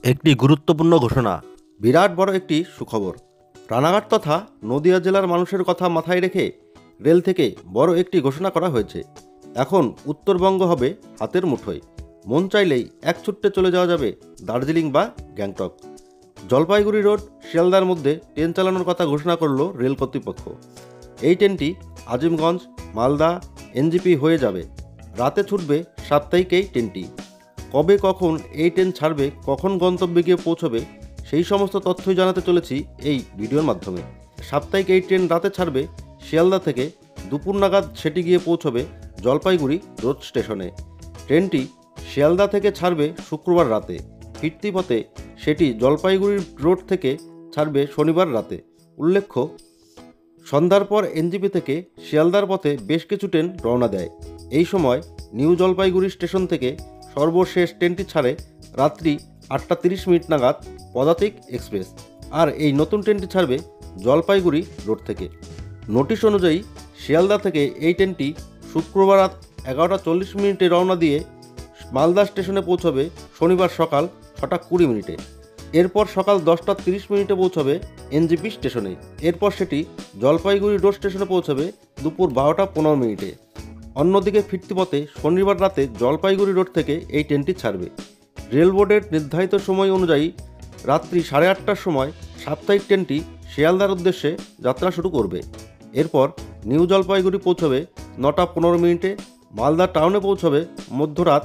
একটি গুরুত্বপূর্ণ ঘোষণা, বিরাট বড় একটি সুখবর। রানাঘাট তথা নদিয়া জেলার মানুষের কথা মাথায় রেখে রেল থেকে বড় একটি ঘোষণা করা হয়েছে। এখন উত্তরবঙ্গ হবে হাতের মুঠোয়। মন চাইলেই এক ছুট্টে চলে যাওয়া যাবে দার্জিলিং বা গ্যাংটক। জলপাইগুড়ি রোড শিয়ালদার মধ্যে ট্রেন চালানোর কথা ঘোষণা করল রেল কর্তৃপক্ষ। এই ট্রেনটি আজিমগঞ্জ, মালদা, এনজিপি হয়ে যাবে। রাতে ছুটবে সাপ্তাহিক এই ট্রেনটি। কবে কখন এই ট্রেন ছাড়বে, কখন গন্তব্যে গিয়ে পৌঁছবে, সেই সমস্ত তথ্যই জানাতে চলেছি এই ভিডিওর মাধ্যমে। সাপ্তাহিক এই ট্রেন রাতে ছাড়বে শিয়ালদা থেকে, দুপুর নাগাদ সেটি গিয়ে পৌঁছবে জলপাইগুড়ি রোড স্টেশনে। ট্রেনটি শিয়ালদা থেকে ছাড়বে শুক্রবার রাতে, ফিরতি পথে সেটি জলপাইগুড়ি রোড থেকে ছাড়বে শনিবার রাতে। উল্লেখ্য, সন্ধ্যার পর এনজিপি থেকে শিয়ালদার পথে বেশ কিছু ট্রেন রওনা দেয়। এই সময় নিউ জলপাইগুড়ি স্টেশন থেকে সর্বশেষ ট্রেনটি ছাড়ে রাত্রি 8:30 নাগাদ পদাতিক এক্সপ্রেস। আর এই নতুন ট্রেনটি ছাড়বে জলপাইগুড়ি রোড থেকে। নোটিশ অনুযায়ী শিয়ালদা থেকে এই ট্রেনটি শুক্রবার রাত 11:40 রওনা দিয়ে মালদা স্টেশনে পৌঁছবে শনিবার সকাল 6:20। এরপর সকাল 10:30 পৌঁছবে এনজিপি স্টেশনে। এরপর সেটি জলপাইগুড়ি রোড স্টেশনে পৌঁছবে দুপুর 12:15। অন্যদিকে ফিরতি পথে শনিবার রাতে জলপাইগুড়ি রোড থেকে এই ট্রেনটি ছাড়বে। রেল বোর্ডের নির্ধারিত সময় অনুযায়ী রাত্রি 8:30টার সময় সাপ্তাহিক ট্রেনটি শিয়ালদার উদ্দেশ্যে যাত্রা শুরু করবে। এরপর নিউ জলপাইগুড়ি পৌঁছবে 9:15। মালদা টাউনে পৌঁছবে মধ্যরাত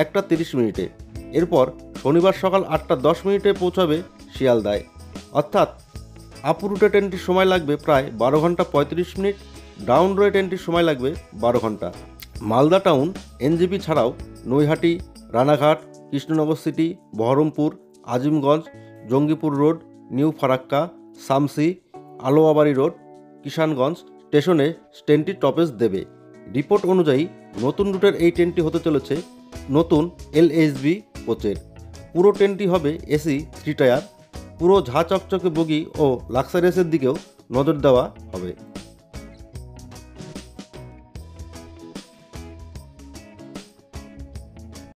1:30। এরপর শনিবার সকাল 8:10 পৌঁছাবে শিয়ালদায়। অর্থাৎ আপ রুটে ট্রেনটির সময় লাগবে প্রায় 12 ঘন্টা 35 মিনিট, ডাউন রোডে ট্রেনটির সময় লাগবে 12 ঘন্টা। মালদা টাউন এনজিপি ছাড়াও Naihati, Ranaghat, Krishnanagar city, Baharampur, Azimganj, Jangipur road, new Farakka, Shamsi, Aluabari road, Kishanganj স্টেশনে ট্রেনটি স্টপেজ দেবে। রিপোর্ট অনুযায়ী নতুন রুটের এই ট্রেনটি হতে চলেছে নতুন এলএসবি কোচের। পুরো ট্রেনটি হবে এসি 3 টায়ার। পুরো ঝাঁ চকচকে বগি ও লাক্সারিয়াসের দিকেও নজর দেওয়া হবে।